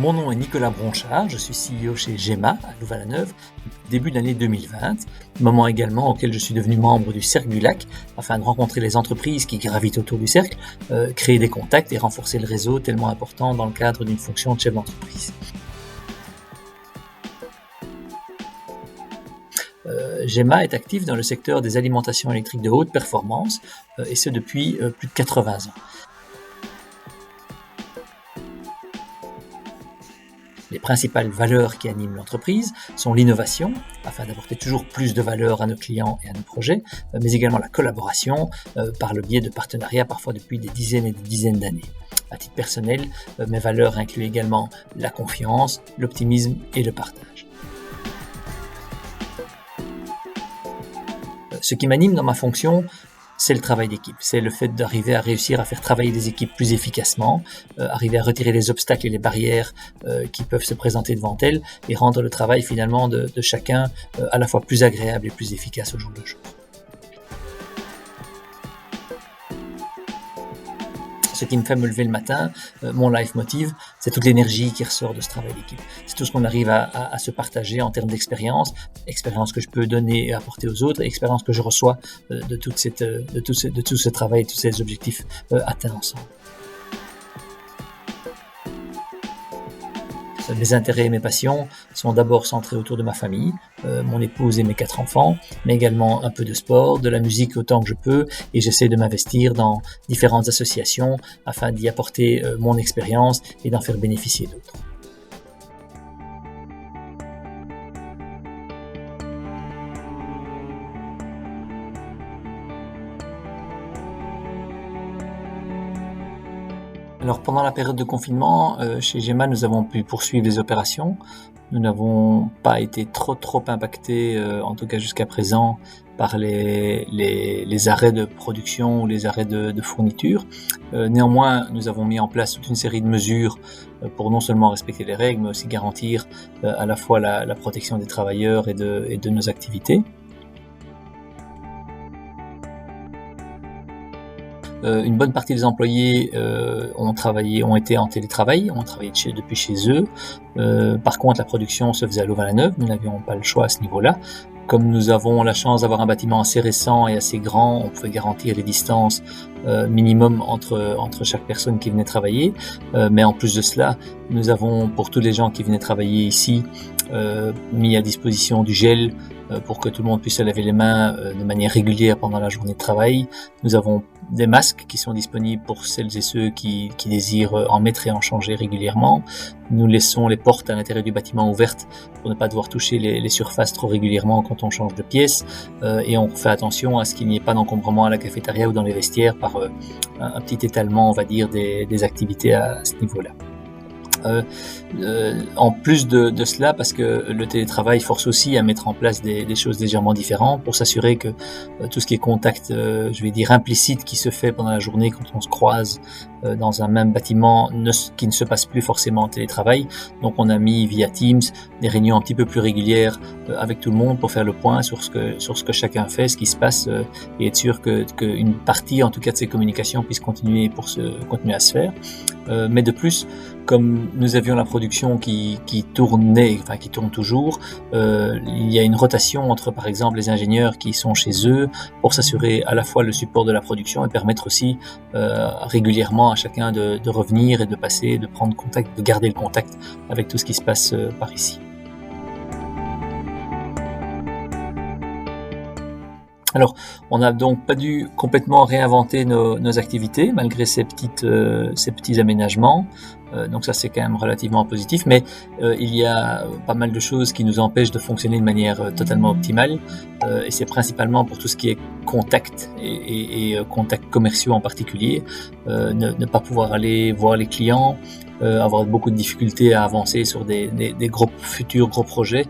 Mon nom est Nicolas Bronchard, je suis CEO chez GEMA à Louvain-la-Neuve depuis le début de l'année 2020, moment également auquel je suis devenu membre du Cercle du Lac afin de rencontrer les entreprises qui gravitent autour du cercle, créer des contacts et renforcer le réseau tellement important dans le cadre d'une fonction de chef d'entreprise. GEMA est actif dans le secteur des alimentations électriques de haute performance et ce depuis plus de 80 ans. Les principales valeurs qui animent l'entreprise sont l'innovation, afin d'apporter toujours plus de valeur à nos clients et à nos projets, mais également la collaboration par le biais de partenariats parfois depuis des dizaines et des dizaines d'années. À titre personnel, mes valeurs incluent également la confiance, l'optimisme et le partage. Ce qui m'anime dans ma fonction, c'est le travail d'équipe, c'est le fait d'arriver à réussir à faire travailler les équipes plus efficacement, arriver à retirer les obstacles et les barrières qui peuvent se présenter devant elles et rendre le travail finalement de chacun à la fois plus agréable et plus efficace au jour le jour. Ce qui me fait me lever le matin, mon leitmotiv, c'est toute l'énergie qui ressort de ce travail d'équipe. C'est tout ce qu'on arrive à se partager en termes d'expérience, expérience que je peux donner et apporter aux autres, expérience que je reçois de tout ce travail et tous ces objectifs atteints ensemble. Mes intérêts et mes passions sont d'abord centrés autour de ma famille, mon épouse et mes 4 enfants, mais également un peu de sport, de la musique autant que je peux, et j'essaie de m'investir dans différentes associations afin d'y apporter mon expérience et d'en faire bénéficier d'autres. Alors pendant la période de confinement, chez GEMA, nous avons pu poursuivre les opérations. Nous n'avons pas été trop impactés, en tout cas jusqu'à présent, par les arrêts de production ou les arrêts de fourniture. Néanmoins, nous avons mis en place toute une série de mesures pour non seulement respecter les règles, mais aussi garantir à la fois la protection des travailleurs et de nos activités. Une bonne partie des employés ont été en télétravail, ont travaillé depuis chez eux. Par contre, la production se faisait à Louvain-la-Neuve, nous n'avions pas le choix à ce niveau-là. Comme nous avons la chance d'avoir un bâtiment assez récent et assez grand, on pouvait garantir les distances minimum entre chaque personne qui venait travailler. Mais en plus de cela, nous avons, pour tous les gens qui venaient travailler ici, mis à disposition du gel pour que tout le monde puisse se laver les mains de manière régulière pendant la journée de travail. Nous avons des masques qui sont disponibles pour celles et ceux qui désirent en mettre et en changer régulièrement. Nous laissons les portes à l'intérieur du bâtiment ouvertes pour ne pas devoir toucher les surfaces trop régulièrement quand on change de pièce. Et on fait attention à ce qu'il n'y ait pas d'encombrement à la cafétéria ou dans les vestiaires par un petit étalement, on va dire, des activités à ce niveau-là. En plus de cela, parce que le télétravail force aussi à mettre en place des choses légèrement différentes pour s'assurer que tout ce qui est contact, je vais dire implicite, qui se fait pendant la journée quand on se croise dans un même bâtiment, qui ne se passe plus forcément en télétravail. Donc on a mis via Teams des réunions un petit peu plus régulières avec tout le monde pour faire le point sur ce que chacun fait, ce qui se passe, et être sûr qu'une partie en tout cas de ces communications puisse continuer à se faire. Mais de plus, comme nous avions la production qui tourne toujours, il y a une rotation entre par exemple les ingénieurs qui sont chez eux pour s'assurer à la fois le support de la production et permettre aussi régulièrement à chacun de revenir et de prendre contact, de garder le contact avec tout ce qui se passe par ici. Alors, on n'a donc pas dû complètement réinventer nos activités malgré ces petits aménagements. Donc ça, c'est quand même relativement positif. Mais il y a pas mal de choses qui nous empêchent de fonctionner de manière totalement optimale. Et c'est principalement pour tout ce qui est contact et contacts commerciaux en particulier. Ne pas pouvoir aller voir les clients, avoir beaucoup de difficultés à avancer sur des futurs gros projets.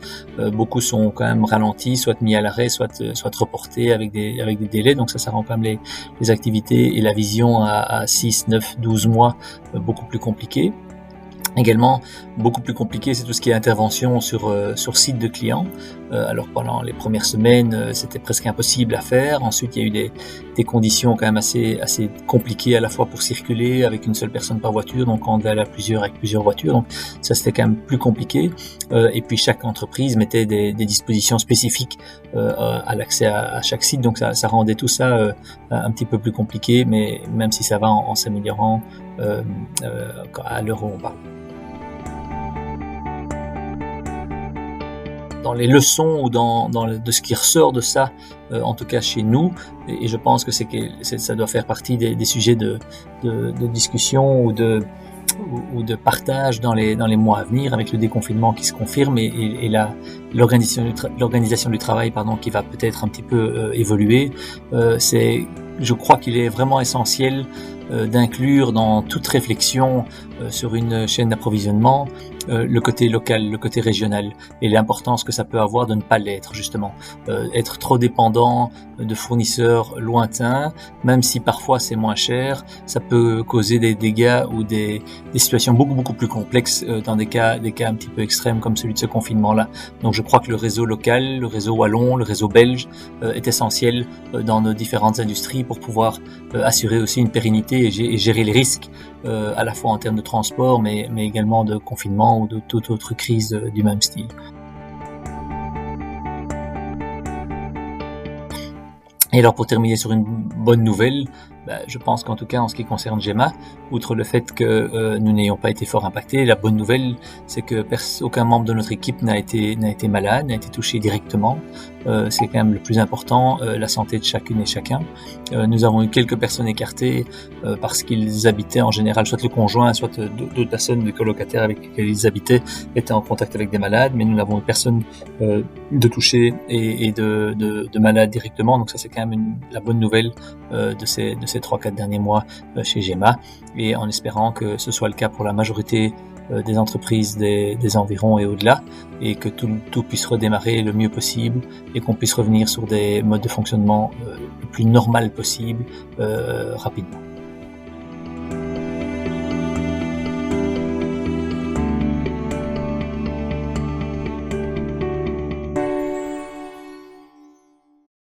Beaucoup sont quand même ralentis, soit mis à l'arrêt, soit reportés avec des délais. Donc ça rend quand même les activités et la vision à 6, 9, 12 mois beaucoup plus compliquées. Également, beaucoup plus compliqué, c'est tout ce qui est intervention sur site de clients. Alors pendant les premières semaines, c'était presque impossible à faire. Ensuite, il y a eu des conditions quand même assez compliquées à la fois pour circuler avec une seule personne par voiture, donc on devait aller à plusieurs avec plusieurs voitures. Donc ça, c'était quand même plus compliqué. Et puis chaque entreprise mettait des dispositions spécifiques à l'accès à chaque site, donc ça rendait tout ça un petit peu plus compliqué, mais même si ça va en s'améliorant à l'heure où on parle. Dans les leçons ou de ce qui ressort de ça, en tout cas chez nous, et je pense que ça doit faire partie des sujets de discussion ou de partage dans les mois à venir, avec le déconfinement qui se confirme et l'organisation du travail qui va peut-être un petit peu évoluer. Je crois qu'il est vraiment essentiel d'inclure dans toute réflexion sur une chaîne d'approvisionnement le côté local, le côté régional et l'importance que ça peut avoir de ne pas l'être justement. Être trop dépendant de fournisseurs lointains, même si parfois c'est moins cher, ça peut causer des dégâts ou des situations beaucoup plus complexes dans des cas un petit peu extrêmes comme celui de ce confinement-là. Donc je crois que le réseau local, le réseau wallon, le réseau belge est essentiel dans nos différentes industries pour pouvoir assurer aussi une pérennité et gérer les risques à la fois en termes de transport mais également de confinement ou de toute autre crise du même style. Et alors pour terminer sur une bonne nouvelle, je pense qu'en tout cas en ce qui concerne GEMA, outre le fait que nous n'ayons pas été fort impactés, la bonne nouvelle c'est que aucun membre de notre équipe n'a été malade, n'a été touché directement. C'est quand même le plus important, la santé de chacune et chacun. Nous avons eu quelques personnes écartées parce qu'ils habitaient en général, soit le conjoint, soit d'autres personnes, des colocataires avec lesquels ils habitaient, étaient en contact avec des malades, mais nous n'avons eu personne de touché et de malade directement. Donc ça c'est quand même la bonne nouvelle de ces 3-4 derniers mois chez GEMA, et en espérant que ce soit le cas pour la majorité des entreprises des environs et au-delà, et que tout puisse redémarrer le mieux possible et qu'on puisse revenir sur des modes de fonctionnement le plus normal possible rapidement.